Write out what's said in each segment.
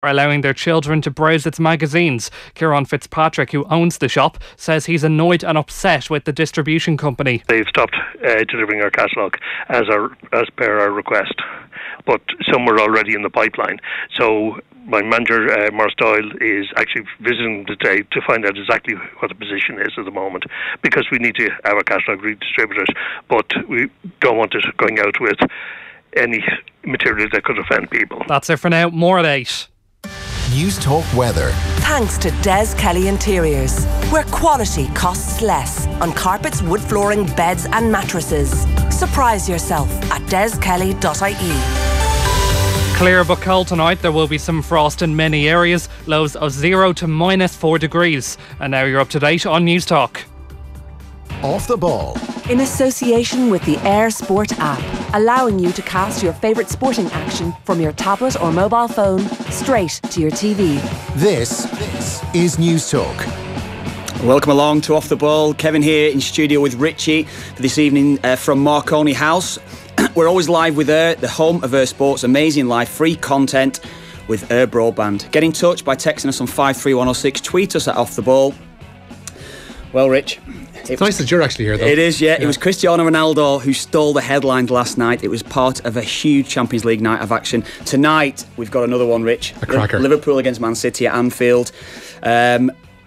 are allowing their children to browse its magazines. Kieran Fitzpatrick, who owns the shop, says he's annoyed and upset with the distribution company. They've stopped delivering our catalogue as per our request, but some were already in the pipeline. So my manager, Morris Doyle, is actually visiting today to find out exactly what the position is at the moment, because we need to have our catalogue redistributed, but we don't want it going out with any material that could offend people. That's it for now. More at 8. News Talk Weather. Thanks to Des Kelly Interiors, where quality costs less on carpets, wood flooring, beds and mattresses. Surprise yourself at deskelly.ie. Clear but cold tonight. There will be some frost in many areas. Lows of 0 to -4 degrees. And now you're up to date on News Talk. Off the Ball. In association with the Air Sport app, allowing you to cast your favourite sporting action from your tablet or mobile phone straight to your TV. This is News Talk. Welcome along to Off the Ball. Kevin here in studio with Richie for this evening from Marconi House. We're always live with Air, the home of Air Sports. Amazing live, free content with Air Broadband. Get in touch by texting us on 53106. Tweet us at Off the Ball. Well, Rich, it's nice that you're actually here, though. It is, yeah. It was Cristiano Ronaldo who stole the headlines last night. It was part of a huge Champions League night of action. Tonight, we've got another one, Rich. A cracker. Liverpool against Man City at Anfield.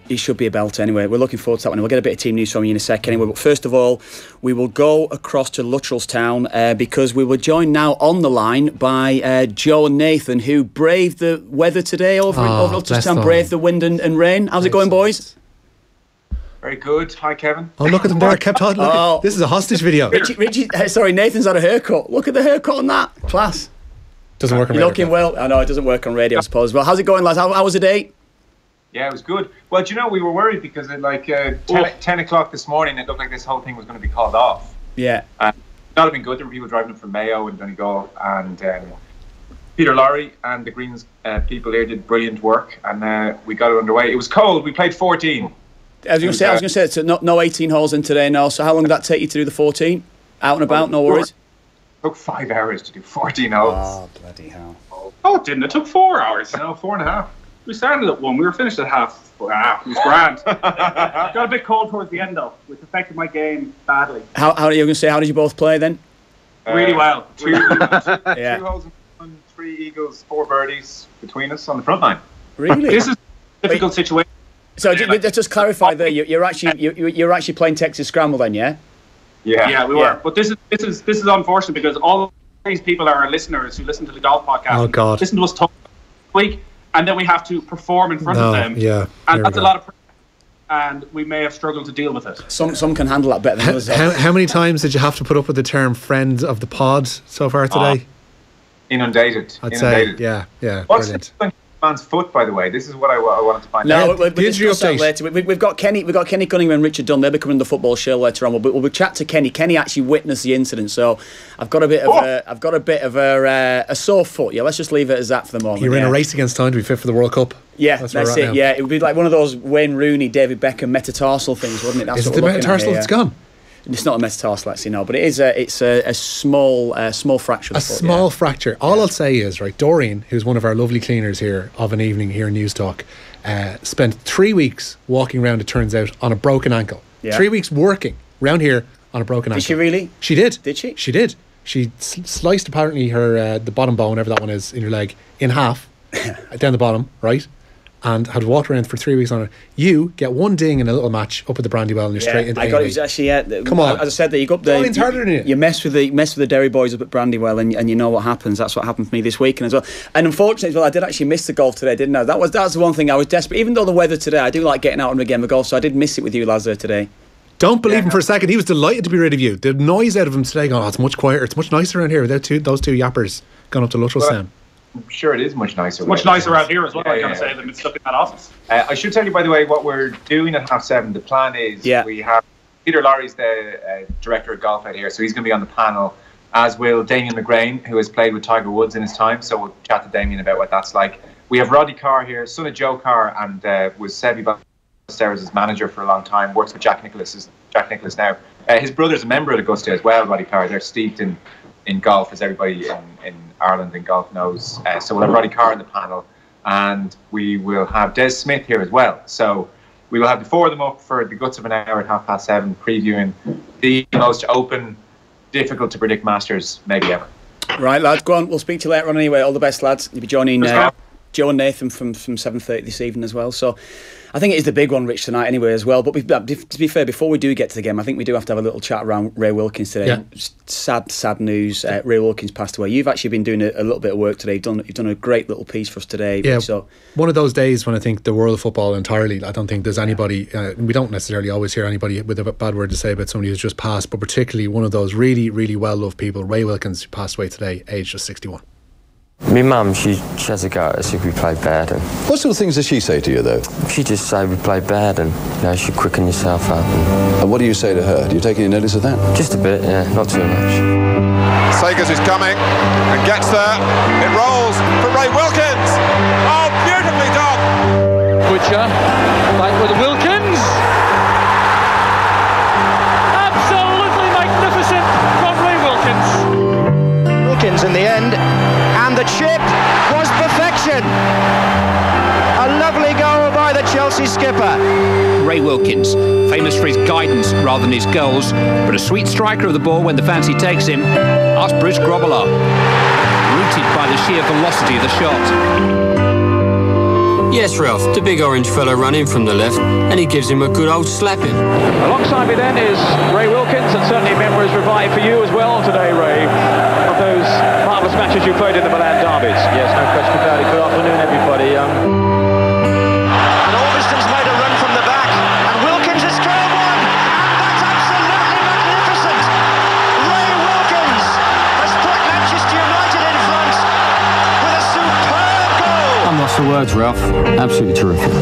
It should be a belter anyway. We're looking forward to that one. We'll get a bit of team news from you in a sec anyway. But first of all, we will go across to Luttrellstown because we were joined now on the line by Joe and Nathan, who braved the weather today over Luttrellstown, braved the wind and rain. How's it going, boys? Very good. Hi, Kevin. Oh, look at them there. Kept on. This is a hostage video. Richie, sorry, Nathan's had a haircut. Look at the haircut on that. Class. Doesn't work on radio. You're looking well. I know, it doesn't work on radio, I suppose. Well, how's it going, lads? How was the day? Yeah, it was good. Well, do you know, we were worried because at 10 o'clock this morning, it looked like this whole thing was going to be called off. Yeah. That would have been good. There were people driving up from Mayo and Donegal, and Peter Lowry and the Greens people here did brilliant work, and we got it underway. It was cold. We played 14. I was going to say, it's no 18 holes in today now. So how long did that take you to do the 14? Out and about, no worries? It took 5 hours to do 14 holes. Oh, bloody hell. Oh, it didn't. It took 4 hours. No, 4.5. We started at 1. We were finished at half. It was grand. Got a bit cold towards the end, though, which affected my game badly. How are you going to say? How did you both play then? Really well. Two holes and 3 eagles, 4 birdies between us on the front line. Really? This is a difficult situation. So let's just clarify there. You're actually playing Texas Scramble then, yeah? Yeah, we were. But this is unfortunate because all these people are our listeners who listen to the golf podcast. Oh God! Listen to us talk week, and then we have to perform in front of them. Yeah, and that's a lot of pressure, and we may have struggled to deal with it. Some can handle that better than others. How many times did you have to put up with the term "friends of the pod" so far today? Inundated. I'd say, yeah. What's Brilliant. Man's foot, by the way? This is what I wanted to find out. out. We'll discuss that later. We've got Kenny Cunningham and Richard Dunn. They'll be coming to the football show later on. We'll chat to Kenny. Kenny actually witnessed the incident, so I've got a bit of a sore foot. Yeah, let's just leave it as that for the moment. You're in a race against time to be fit for the World Cup. Yeah, that's it. Now. Yeah, it would be like one of those Wayne Rooney, David Beckham metatarsal things, wouldn't it? That's is it the metatarsal that's gone? It's not a metatarsal, actually, no, but it's a small fracture. A small fracture. All I'll say is, right, Doreen, who's one of our lovely cleaners here of an evening here in News Talk, spent 3 weeks walking around, it turns out, on a broken ankle. Yeah. 3 weeks working round here on a broken ankle. Did she really? She did. Did she? She did. She sliced apparently her the bottom bone, whatever that one is, in your leg, in half, down the bottom, right? And had walked around for 3 weeks on it. You get one ding in a little match up at the Brandywell and you're straight into I got it. Was actually, come on. As I said, there you go up there. You mess with the Derry boys up at Brandywell and you know what happens. That's what happened for me this weekend as well. And unfortunately as well, I did actually miss the golf today, didn't I? That's the one thing I was desperate. Even though the weather today, I do like getting out on a game of golf, so I did miss it with you lads there today. Don't believe him for a second. He was delighted to be rid of you. The noise out of him today going, it's much quieter. It's much nicer around here without those two yappers going up to Luttrellstown. I'm sure it is much nicer. Much nicer out here as well, I gotta say, than it's stuck in that office. I should tell you, by the way, what we're doing at 7:30. The plan is we have Peter Lowry's the director of golf out here, so he's going to be on the panel, as will Damien McGrain, who has played with Tiger Woods in his time, so we'll chat to Damien about what that's like. We have Roddy Carr here, son of Joe Carr, and was Sebi Ballesteros' manager for a long time, works with Jack Nicklaus now. His brother's a member at Augusta as well, Roddy Carr. They're steeped in golf, as everybody in Ireland in golf knows. So we'll have Roddy Carr on the panel. and we will have Des Smith here as well. So we will have the four of them up for the guts of an hour at 7:30, previewing the most open, difficult to predict Masters maybe ever. Right, lads, go on. We'll speak to you later on anyway. All the best, lads. You'll be joining Joe and Nathan from 7:30 this evening as well. So I think it is the big one, Rich, tonight anyway as well. But to be fair, before we do get to the game, I think we do have to have a little chat around Ray Wilkins today. Yeah. Sad news. Ray Wilkins passed away. You've actually been doing a little bit of work today. You've done a great little piece for us today. Yeah, so one of those days when I think the world of football entirely, I don't think there's anybody, we don't necessarily always hear anybody with a bad word to say about somebody who's just passed, but particularly one of those really, really well-loved people, Ray Wilkins, who passed away today, aged just 61. My mum, she has a go at us if we play bad. And what sort of things does she say to you, though? She just say we play bad and, you should quicken yourself up. And what do you say to her? Do you take any notice of that? Just a bit, yeah, not too much. Sagers is coming and gets there. It rolls for Ray Wilkins. Oh, beautifully done. Butcher, back with Wilkins. Absolutely magnificent from Ray Wilkins. Wilkins in the end. And the chip was perfection. A lovely goal by the Chelsea skipper. Ray Wilkins, famous for his guidance rather than his goals, but a sweet striker of the ball when the fancy takes him. Ask Bruce Grobbelaar. Rooted by the sheer velocity of the shot. Yes, Ralph, the big orange fella ran in from the left, and he gives him a good old slapping. Alongside me then is Ray Wilkins, and certainly memories revived for you as well today, Ray, of those marvellous matches you played in the Milan derbies. Yes, no question about it. Good afternoon, everybody. And Orbiston's made a run from the back, and Wilkins has scored one, and that's absolutely magnificent. Ray Wilkins has put Manchester United in front with a superb goal. I'm lost for words, Ralph. Absolutely terrific.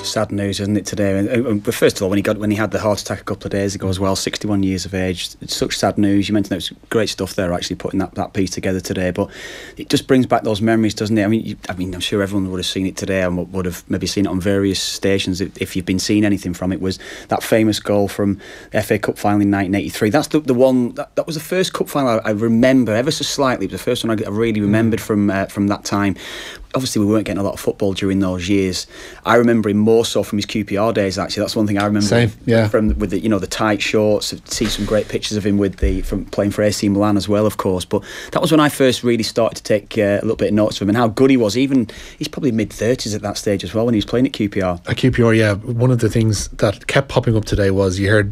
Sad news, isn't it, today? But first of all, when he had the heart attack a couple of days ago as well, 61 years of age, it's such sad news. You mentioned that was great stuff there, actually putting that piece together today. But it just brings back those memories, doesn't it? I mean, I'm sure everyone would have seen it today and would have maybe seen it on various stations if you've been seeing anything from it. Was that famous goal from the FA Cup final in 1983? That's the one that was the first cup final I remember ever so slightly. It was the first one I really remembered from that time. Obviously, we weren't getting a lot of football during those years. I remember him more so from his QPR days. Actually, that's one thing I remember. Same, yeah. From with the tight shorts. See some great pictures of him from playing for AC Milan as well, of course. But that was when I first really started to take a little bit of notice of him and how good he was. Even he's probably mid-30s at that stage as well when he was playing at QPR. At QPR, yeah. One of the things that kept popping up today was you heard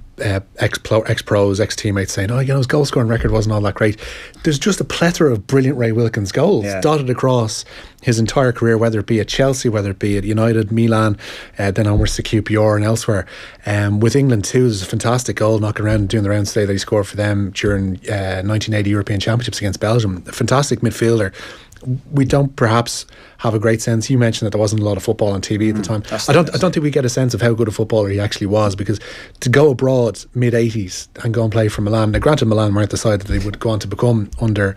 ex-pros, ex-teammates saying, his goal scoring record wasn't all that great. There's just a plethora of brilliant Ray Wilkins goals dotted across his entire career, whether it be at Chelsea, whether it be at United, Milan, then onwards to QPR and elsewhere. With England too, there's a fantastic goal knocking around and doing the rounds today that he scored for them during 1980 European Championships against Belgium. A fantastic midfielder. We don't perhaps have a great sense. You mentioned that there wasn't a lot of football on TV at the time. I don't think we get a sense of how good a footballer he actually was, because to go abroad mid-80s and go and play for Milan, now granted Milan weren't the side that they would go on to become under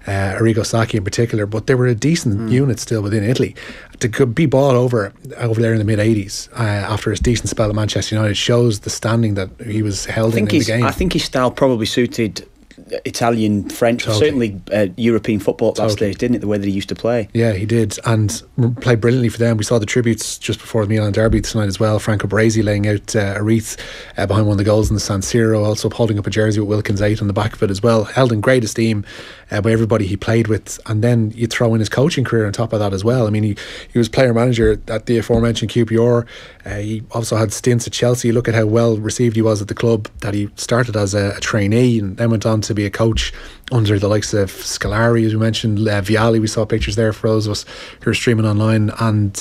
Arrigo Sacchi in particular, but they were a decent unit still within Italy. To be bought over there in the mid-80s after his decent spell at Manchester United shows the standing that he was held in the game. I think his style probably suited Italian, French, certainly European football at that stage, didn't it? The way that he used to play. Yeah, he did, and played brilliantly for them. We saw the tributes just before the Milan derby tonight as well. Franco Baresi laying out a wreath behind one of the goals in the San Siro, also holding up a jersey with Wilkins 8 on the back of it as well. Held in great esteem by everybody he played with, and then you throw in his coaching career on top of that as well. I mean, he was player manager at the aforementioned QPR. He also had stints at Chelsea. Look at how well received he was at the club, that he started as a trainee and then went on to be a coach under the likes of Scolari, as we mentioned, Vialli. We saw pictures there for those of us who are streaming online, and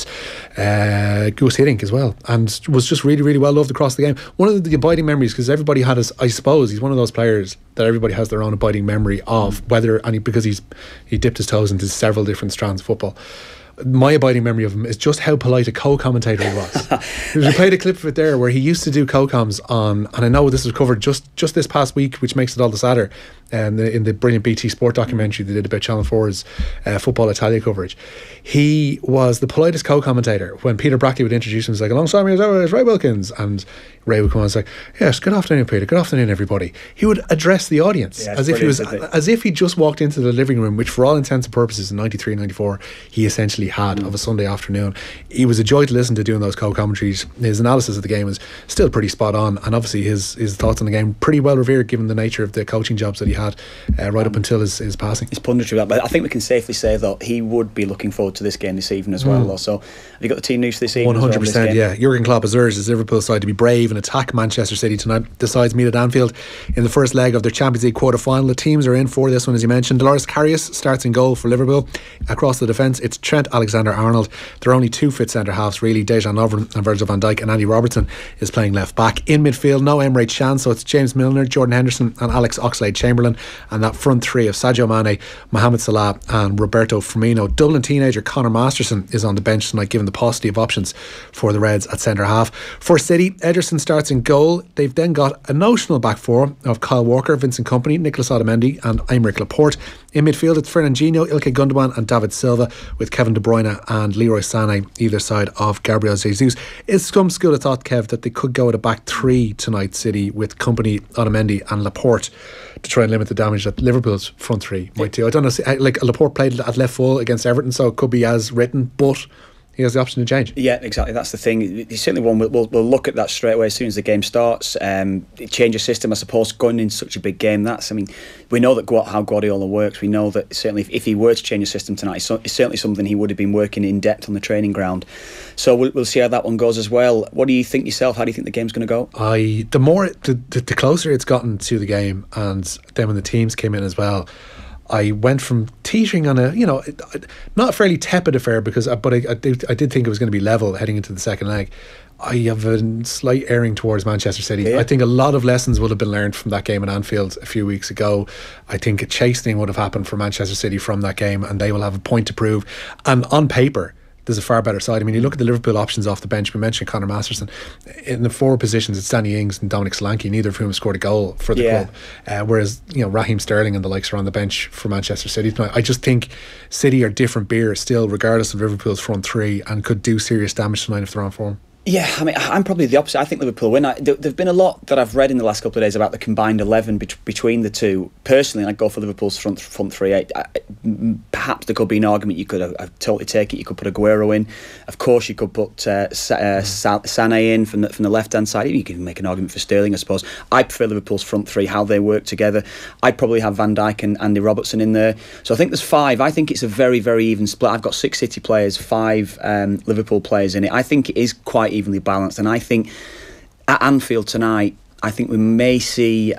Gus Hiddink as well, and was just really, really well loved across the game. One of the abiding memories, because everybody had I suppose he's one of those players that everybody has their own abiding memory of, because he dipped his toes into several different strands of football. My abiding memory of him is just how polite a co-commentator he was. We played a clip of it there where he used to do co-coms on, and I know this was covered just this past week, which makes it all the sadder. in the brilliant BT Sport documentary they did about Channel 4's Football Italia coverage. He was the politest co-commentator. When Peter Brackley would introduce him, he was like, alongside me is Ray Wilkins, and Ray would come on and say, yes, good afternoon Peter, good afternoon everybody. He would address the audience as if he just walked into the living room, which for all intents and purposes in 93, 94 he essentially had of a Sunday afternoon. He was a joy to listen to doing those co-commentaries. His analysis of the game was still pretty spot on, and obviously his thoughts on the game pretty well revered given the nature of the coaching jobs that he had right up until his passing. His punditry, but I think we can safely say that he would be looking forward to this game this evening as well. So have you got the team news for this evening? 100%, yeah. Jurgen Klopp has urged his Liverpool side to be brave and attack Manchester City tonight. The sides meet at Anfield in the first leg of their Champions League quarter-final. The teams are in for this one, as you mentioned. Loris Karius starts in goal for Liverpool. Across the defence, it's Trent Alexander-Arnold. There are only two fit centre-halves really, Dejan Lovren and Virgil van Dijk, and Andy Robertson is playing left back. In midfield, no Emre Can, so it's James Milner, Jordan Henderson and Alex Oxlade-Chamberlain, and that front three of Sadio Mane, Mohamed Salah and Roberto Firmino. Dublin teenager Conor Masterson is on the bench tonight, given the paucity of options for the Reds at centre-half. For City, Ederson starts in goal. They've then got a notional back four of Kyle Walker, Vincent Kompany, Nicolas Otamendi and Aymeric Laporte. In midfield, it's Fernandinho, Ilkay Gundogan and David Silva, with Kevin De Bruyne and Leroy Sané either side of Gabriel Jesus. It's some school of thought, Kev, that they could go at a back three tonight, City, with Kompany, Otamendi and Laporte, to try and limit the damage that Liverpool's front three might do. I don't know, like Laporte played at left full against Everton, so it could be as written, but he has the option to change. Yeah, exactly. That's the thing. He's certainly one we'll look at that straight away as soon as the game starts. Change of system, I suppose, going in such a big game. We know that how Guardiola works. We know that certainly if he were to change the system tonight, it's certainly something he would have been working in depth on the training ground. So we'll see how that one goes as well. What do you think yourself? How do you think the game's going to go? The closer it's gotten to the game, and then when the teams came in as well, I went from teetering on not a fairly tepid affair but I did think it was going to be level heading into the second leg. I have a slight erring towards Manchester City. Yeah. I think a lot of lessons would have been learned from that game at Anfield a few weeks ago. I think a chastening would have happened for Manchester City from that game, and they will have a point to prove. And on paper, there's a far better side. I mean, you look at the Liverpool options off the bench. We mentioned Conor Masterson. In the forward positions, it's Danny Ings and Dominic Solanke, neither of whom have scored a goal for the club. Whereas, Raheem Sterling and the likes are on the bench for Manchester City tonight. I just think City are different beer still, regardless of Liverpool's front three, and could do serious damage tonight if they're on form. Yeah, I mean, I'm probably the opposite. I think Liverpool win. There've been a lot that I've read in the last couple of days about the combined 11 between the two. Personally, I'd go for Liverpool's front three. Perhaps there could be an argument. You could totally take it. You could put Aguero in. Of course, you could put Sané in from the left-hand side. You can make an argument for Sterling, I suppose. I prefer Liverpool's front three, how they work together. I'd probably have Van Dijk and Andy Robertson in there. So I think there's five. I think it's a very, very even split. I've got 6 City players, 5 Liverpool players in it. I think it is quite evenly balanced, and I think at Anfield tonight, I think we may see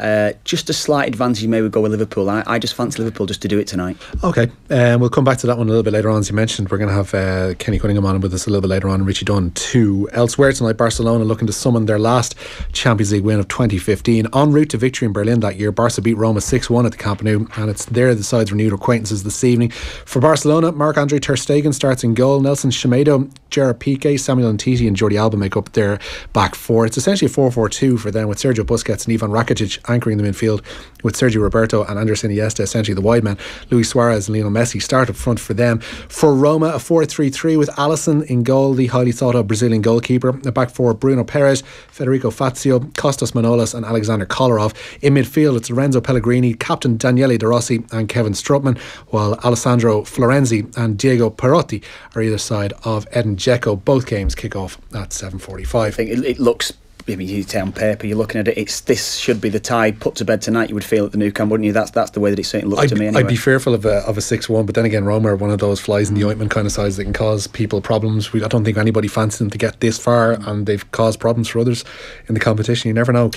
just a slight advantage. Maybe we go with Liverpool. I just fancy Liverpool just to do it tonight. Okay, we'll come back to that one a little bit later on. As you mentioned, we're going to have Kenny Cunningham on with us a little bit later on, and Richie Dunn too. Elsewhere tonight, Barcelona looking to summon their last Champions League win of 2015. En route to victory in Berlin that year, Barca beat Roma 6-1 at the Camp Nou, and it's there the sides renewed acquaintances this evening. For Barcelona, Marc-Andre ter Stegen starts in goal. Nelson Semedo, Gerard Piqué, Samuel Umtiti and Jordi Alba make up their back four. It's essentially a 4-4-2 for them, with Sergio Busquets and Ivan Rakitic anchoring the midfield, with Sergio Roberto and Andres Iniesta essentially the wide men. Luis Suarez and Lionel Messi start up front for them. For Roma, a 4-3-3 with Alisson in goal, the highly thought of Brazilian goalkeeper. The back four, Bruno Perez, Federico Fazio, Kostas Manolas and Alexander Kolarov. In midfield, it's Lorenzo Pellegrini, captain Daniele De Rossi and Kevin Strootman, while Alessandro Florenzi and Diego Perotti are either side of Edin Dzeko. Both games kick off at 7:45. I think it looks, I mean, you say on paper, you're looking at it, this should be the tie put to bed tonight, you would feel at the Nou Camp, wouldn't you? That's the way that it certainly looks to me anyway. I'd be fearful of a 6-1, but then again, Roma are one of those flies in the ointment kind of sides that can cause people problems. I don't think anybody fancies them to get this far, and they've caused problems for others in the competition. You never know.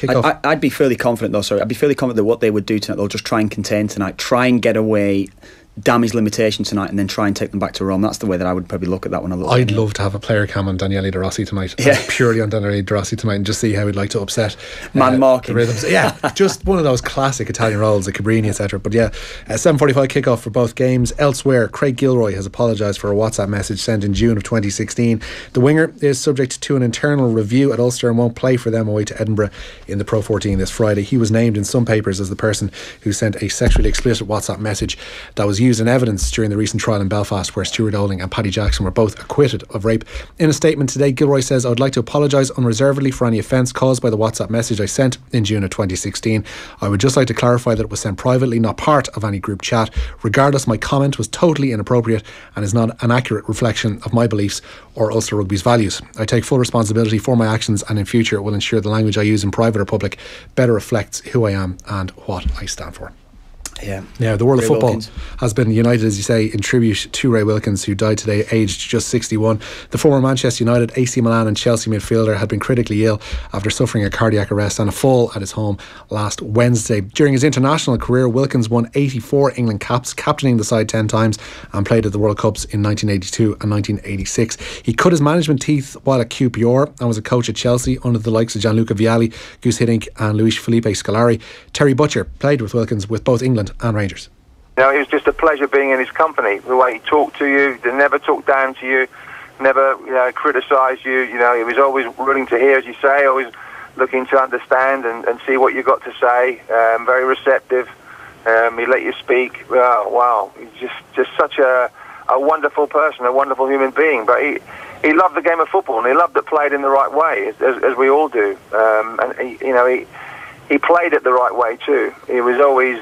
I'd be fairly confident though, I'd be fairly confident that what they would do tonight, they'll just try and contain tonight, try and get away damage limitation tonight and then try and take them back to Rome. That's the way that I would probably look at that one a little bit. I'd love to have a player cam on Daniele De Rossi tonight, purely on Daniele De Rossi tonight, and just see how he'd like to upset man-marking the rhythms. Yeah, just one of those classic Italian roles, like Cabrini, etc. But yeah, 7:45 kickoff for both games. Elsewhere, Craig Gilroy has apologised for a WhatsApp message sent in June of 2016. The winger is subject to an internal review at Ulster and won't play for them away to Edinburgh in the Pro 14 this Friday. He was named in some papers as the person who sent a sexually explicit WhatsApp message that was used in evidence during the recent trial in Belfast, where Stuart Olding and Paddy Jackson were both acquitted of rape. In a statement today, Gilroy says, "I would like to apologise unreservedly for any offence caused by the WhatsApp message I sent in June of 2016. I would just like to clarify that it was sent privately, not part of any group chat. Regardless, my comment was totally inappropriate and is not an accurate reflection of my beliefs or Ulster Rugby's values. I take full responsibility for my actions, and in future will ensure the language I use in private or public better reflects who I am and what I stand for." Yeah, the world of football has been united, as you say, in tribute to Ray Wilkins, who died today aged just 61. The former Manchester United, AC Milan and Chelsea midfielder had been critically ill after suffering a cardiac arrest and a fall at his home last Wednesday. During his international career, Wilkins won 84 England caps, captaining the side 10 times, and played at the World Cups in 1982 and 1986. He cut his management teeth while at QPR and was a coach at Chelsea under the likes of Gianluca Vialli, Gus Hiddink and Luis Felipe Scolari. Terry Butcher played with Wilkins with both England and Rangers. You know, it was just a pleasure being in his company. The way he talked to you, they never talked down to you, never criticised you. You know, he was always willing to hear, as you say, always looking to understand and see what you got to say. Very receptive. He let you speak. Wow, he's just such a wonderful person, a wonderful human being. But he loved the game of football, and he loved it played in the right way, as we all do. And he played it the right way too. He was always.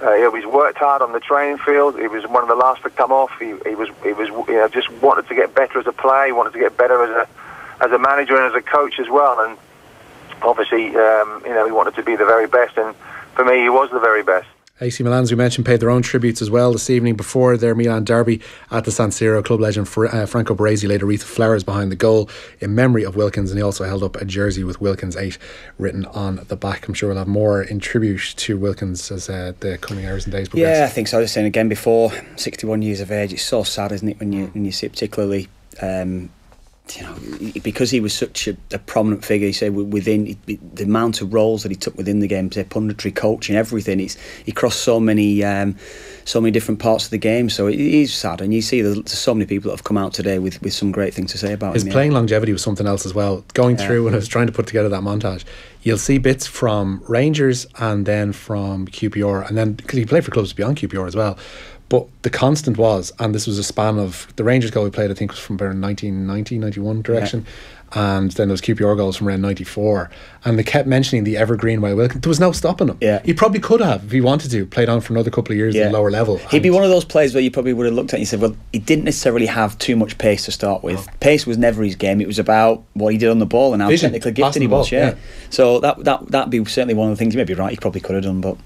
He always worked hard on the training field. He was one of the last to come off. He was just wanted to get better as a player. He wanted to get better as a manager and as a coach as well. And obviously, he wanted to be the very best. And for me, he was the very best. AC Milan, as we mentioned, paid their own tributes as well this evening before their Milan derby at the San Siro. Club legend Franco Baresi laid a wreath of flowers behind the goal in memory of Wilkins, and he also held up a jersey with Wilkins 8 written on the back. I'm sure we'll have more in tribute to Wilkins as the coming hours and days progress. Yeah, I think so. I was saying again before, 61 years of age. It's so sad, isn't it, when you see it, particularly because he was such a prominent figure. You say within the amount of roles that he took within the game, say punditry, coaching, everything. He crossed so many different parts of the game. So it is sad, and you see there's so many people that have come out today with some great things to say about his him. Playing longevity was something else as well. Going through when I was trying to put together that montage, you'll see bits from Rangers and then from QPR, and then because he played for clubs beyond QPR as well. But the constant was, and this was a span of the Rangers goal we played, I think was from around 1990, 91 direction, and then there was QPR goals from around 94, and they kept mentioning the evergreen Ray Wilkins. There was no stopping him. He probably could have, if he wanted to, played on for another couple of years at a lower level. He'd be one of those players where you probably would have looked at it and you said, well, he didn't necessarily have too much pace to start with. Pace was never his game. It was about what he did on the ball and how technically gifted he was. So that'd be certainly one of the things. You may be right, he probably could have done, but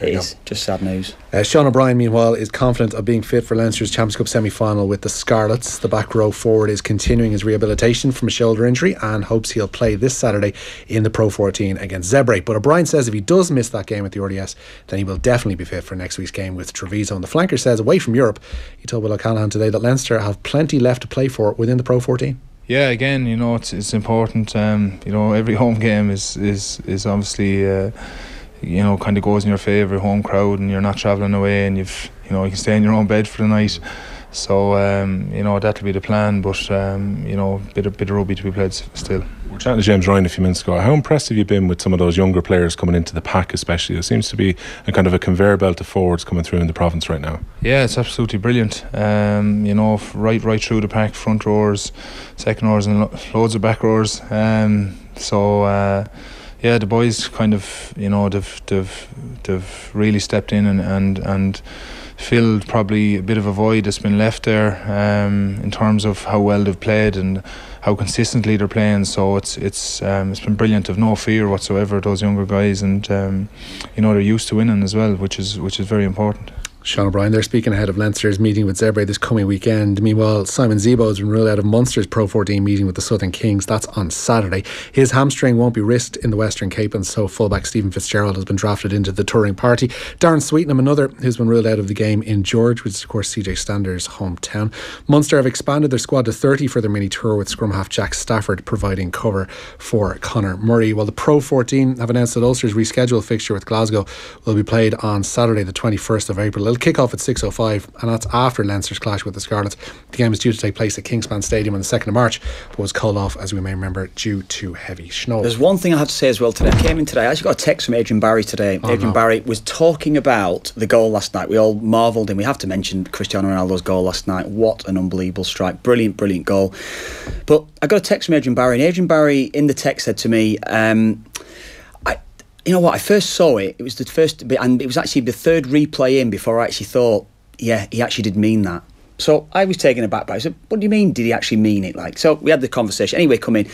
it is just sad news. Sean O'Brien, meanwhile, is confident of being fit for Leinster's Champions Cup semi-final with the Scarlets. The back row forward is continuing his rehabilitation from a shoulder injury and hopes he'll play this Saturday in the Pro 14 against Zebre. But O'Brien says if he does miss that game at the RDS, then he will definitely be fit for next week's game with Treviso. And the flanker says, away from Europe, he told Will O'Callaghan today that Leinster have plenty left to play for within the Pro 14. Yeah, again, it's important. Every home game is obviously kind of goes in your favour, home crowd, and you're not travelling away, and you can stay in your own bed for the night. So that'll be the plan, but bit of rugby to be played still. We're chatting to James Ryan a few minutes ago. How impressed have you been with some of those younger players coming into the pack, especially? There seems to be a kind of a conveyor belt of forwards coming through in the province right now. Yeah, it's absolutely brilliant. Right through the pack, front rowers, second rowers, and loads of back rowers. The boys kind of, they've really stepped in and filled probably a bit of a void that's been left there in terms of how well they've played and how consistently they're playing. So it's been brilliant. I've no fear whatsoever, those younger guys, and they're used to winning as well, which is very important. Sean O'Brien there speaking ahead of Leinster's meeting with Zebre this coming weekend. Meanwhile, Simon Zebo has been ruled out of Munster's Pro 14 meeting with the Southern Kings. That's on Saturday. His hamstring won't be risked in the Western Cape, and so fullback Stephen Fitzgerald has been drafted into the touring party. Darren Sweetenham, another who's been ruled out of the game in George, which is of course CJ Stander's hometown. Munster have expanded their squad to 30 for their mini tour, with scrum half Jack Stafford providing cover for Conor Murray. While the Pro 14 have announced that Ulster's rescheduled fixture with Glasgow will be played on Saturday the 21st of April. It'll kick off at 6:05, and that's after Leinster's clash with the Scarlets. The game is due to take place at Kingspan Stadium on the 2nd of March, but was called off, as we may remember, due to heavy snow. There's one thing I have to say as well today. I came in today, I actually got a text from Adrian Barry today. Adrian Barry was talking about the goal last night. We all marvelled, and we have to mention Cristiano Ronaldo's goal last night. What an unbelievable strike. Brilliant, brilliant goal. But I got a text from Adrian Barry, and Adrian Barry in the text said to me, you know what, I first saw it, it was the first bit, and it was actually the third replay in before I actually thought, yeah, he actually did mean that. So I was taken aback by it. I said, what do you mean, did he actually mean it? Like, so we had the conversation. Anyway, come in.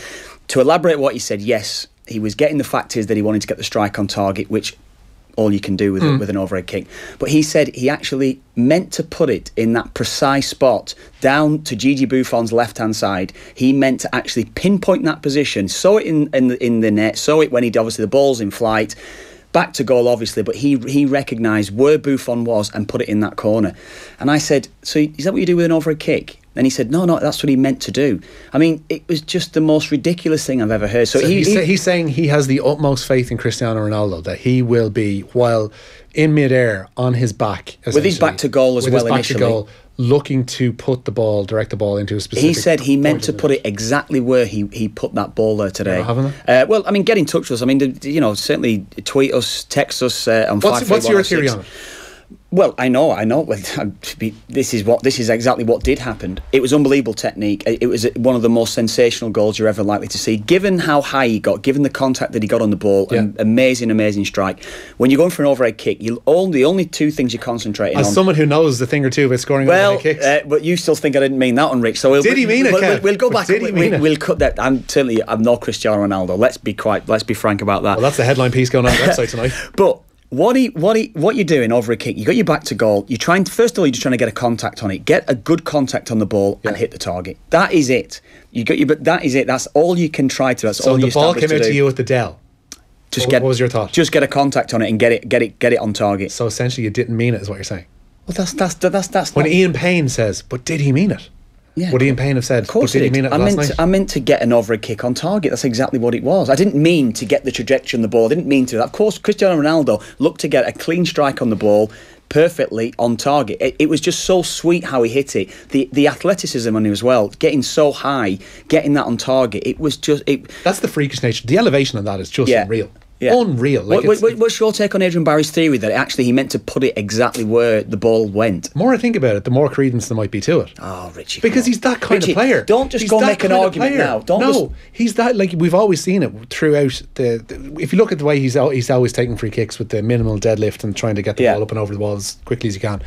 To elaborate what he said, yes, he was getting the fact is that he wanted to get the strike on target, which all you can do with with an overhead kick. But he said he actually meant to put it in that precise spot down to Gigi Buffon's left-hand side. He meant to actually pinpoint that position, saw it in the net, saw it when he'd obviously the ball's in flight, back to goal obviously, but he recognised where Buffon was and put it in that corner. And I said, so is that what you do with an overhead kick? And he said, no, that's what he meant to do. I mean, it was just the most ridiculous thing I've ever heard. So he's saying he has the utmost faith in Cristiano Ronaldo, that he will be, while in midair, on his back, with his back to goal as well initially, looking to put the ball, direct the ball into a specific. He said he meant to put it exactly where he put that ball there today. Well, I mean, get in touch with us. I mean, you know, certainly tweet us, text us on. What's your theory on it? Well, I know. Well, this is exactly what did happen. It was unbelievable technique. It was one of the most sensational goals you're ever likely to see, given how high he got, given the contact that he got on the ball. Yeah. Amazing strike. When you're going for an overhead kick, the only two things you're concentrating on. As someone who knows a thing or two about scoring overhead kicks. But you still think I didn't mean that one, Rich. So did he mean it, Kev? We'll go back. We'll cut that. I'm no Cristiano Ronaldo. Let's be frank about that. Well, that's the headline piece going on the website tonight. But what you do in over a kick, you got your back to goal, you're trying to get a contact on it, get a good contact on the ball and hit the target. That is it. That is it. That's all you can try to. That's all you. So the ball came out to you at the Dell. What was your thought? Just get a contact on it and get it on target. So essentially, you didn't mean it, is what you're saying. Well, that's when Ian Payne says, but did he mean it? Yeah, would Ian Payne have said, of course did he mean it last night? I meant to get an overhead kick on target. That's exactly what it was. I didn't mean to get the trajectory on the ball. I didn't mean to. Of course, Cristiano Ronaldo looked to get a clean strike on the ball, perfectly on target. It was just so sweet how he hit it. The athleticism on him as well, getting so high, getting that on target. It was just... That's the freakish nature. The elevation of that is just unreal. Yeah. Unreal. What's your take on Adrian Barry's theory that actually he meant to put it exactly where the ball went? The more I think about it, the more credence there might be to it. Oh, Richie. Because he's that kind of player. Don't just go make an argument now. He's that, like, we've always seen it throughout if you look at the way he's always taking free kicks with the minimal deadlift and trying to get the ball up and over the wall as quickly as he can.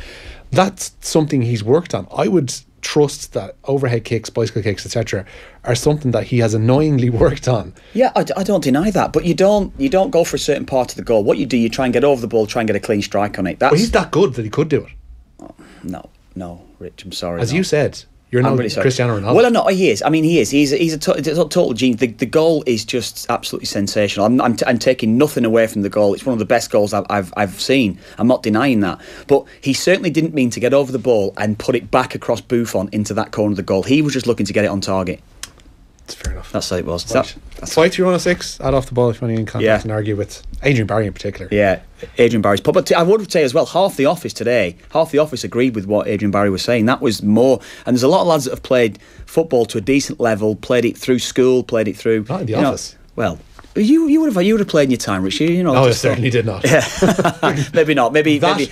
That's something he's worked on. I would trust that overhead kicks, bicycle kicks, etc., are something that he has annoyingly worked on. Yeah, I don't deny that, but you don't go for a certain part of the goal. What you do, you try and get over the ball, try and get a clean strike on it. Well, he's that good that he could do it. Oh, no, Rich, I'm sorry. As you said, you're not really Cristiano Ronaldo. Well, no, he is. I mean, he is. He's a total genius. The goal is just absolutely sensational. I'm taking nothing away from the goal. It's one of the best goals I've seen. I'm not denying that. But he certainly didn't mean to get over the ball and put it back across Buffon into that corner of the goal. He was just looking to get it on target. That's fair enough. That's how it was. Right. 53106, add off the ball if you want to contact and argue with Adrian Barry in particular. Yeah, Adrian Barry's pub. But I would say as well, half the office agreed with what Adrian Barry was saying. That was more, and there's a lot of lads that have played football to a decent level, played it through school, played it through... Not in the office. Well... You would have played in your time, Richie. You know. No, I certainly did not. Yeah. Maybe not. Maybe that I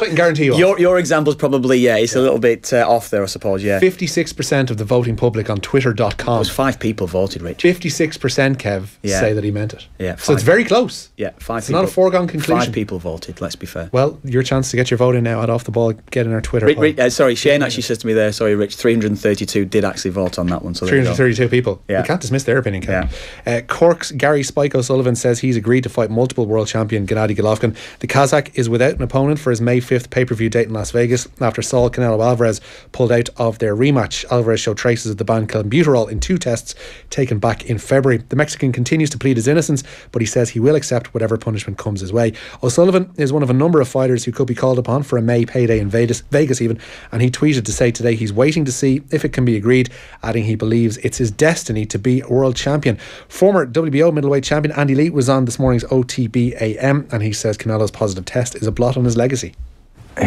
can guarantee you. Your example's probably it's a little bit off there, I suppose. Yeah. 56% of the voting public on Twitter.com. It was 5 people voted, Rich. 56%, Kev, say that he meant it. Yeah. So it's very close. Yeah. 5. It's not a foregone conclusion. 5 people voted. Let's be fair. Well, your chance to get your vote in now. Add off the ball. Get in our Twitter. Sorry, Shane actually says to me there. Sorry, Rich. 332 did actually vote on that one. So 332 people. Yeah. You can't dismiss their opinion, Kev. Yeah. Cork's Gary Gary Spike O'Sullivan says he's agreed to fight multiple world champion Gennady Golovkin. The Kazakh is without an opponent for his May 5th pay-per-view date in Las Vegas after Saul Canelo Alvarez pulled out of their rematch. Alvarez showed traces of the banned clenbuterol in 2 tests taken back in February. The Mexican continues to plead his innocence, but he says he will accept whatever punishment comes his way. O'Sullivan is one of a number of fighters who could be called upon for a May payday in Vegas even, and he tweeted to say today he's waiting to see if it can be agreed, adding he believes it's his destiny to be a world champion. Former WBO middleweight champion Andy Lee was on this morning's OTB AM, and he says Canelo's positive test is a blot on his legacy.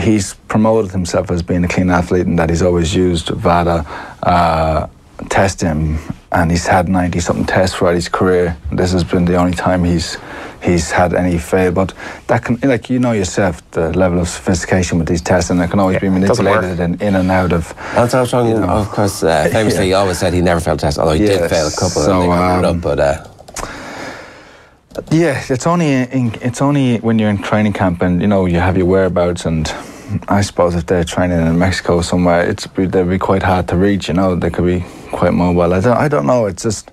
He's promoted himself as being a clean athlete and that he's always used VADA testing, and he's had 90-something tests throughout his career. This has been the only time he's had any fail, but that can, like, you know yourself, the level of sophistication with these tests, and it can always be manipulated in and out of. That's Armstrong, you know, of course, famously he always said he never failed a test, although he did fail a couple, and they got it up, but yeah, it's only when you're in training camp and, you know, you have your whereabouts, and I suppose if they're training in Mexico somewhere, they'd be quite hard to reach, you know, they could be quite mobile. I don't know, it's just,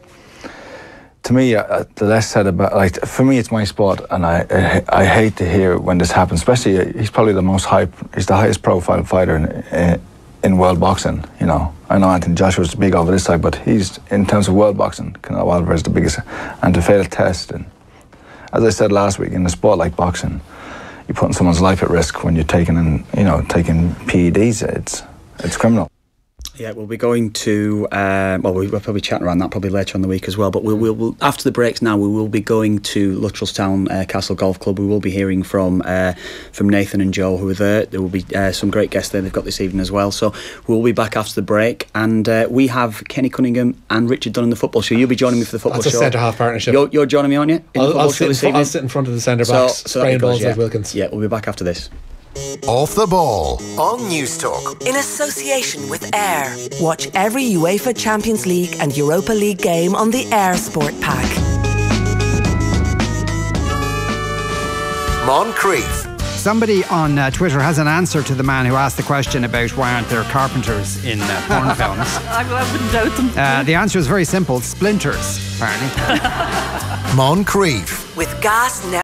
to me, the less said about, like, for me it's my sport, and I hate to hear when this happens, especially he's probably he's the highest profile fighter in world boxing, you know. I know Anthony Joshua's big over this side, but he's, in terms of world boxing, Canelo Alvarez is the biggest, and to fail a test, and as I said last week, in a sport like boxing, you're putting someone's life at risk when you're taking PEDs. It's criminal. Yeah, we'll be going to, we'll probably chatting around that probably later on the week as well, but we'll after the breaks now, we will be going to Luttrellstown Castle Golf Club. We will be hearing from Nathan and Joe, who are there. There will be some great guests there they've got this evening as well, so we'll be back after the break, and we have Kenny Cunningham and Richard Dunn in the football show. You'll be joining me for the football show. That's a centre-half partnership. You're joining me, aren't you? I'll sit in front of the centre-backs, spraying balls like Wilkins. Yeah, we'll be back after this. Off the Ball on News Talk. In association with Air. Watch every UEFA Champions League and Europa League game on the Air Sport Pack. Moncrief. Somebody on Twitter has an answer to the man who asked the question about why aren't there carpenters in porn films. I wouldn't doubt them. The answer is very simple: splinters, apparently. Moncrief. With Gas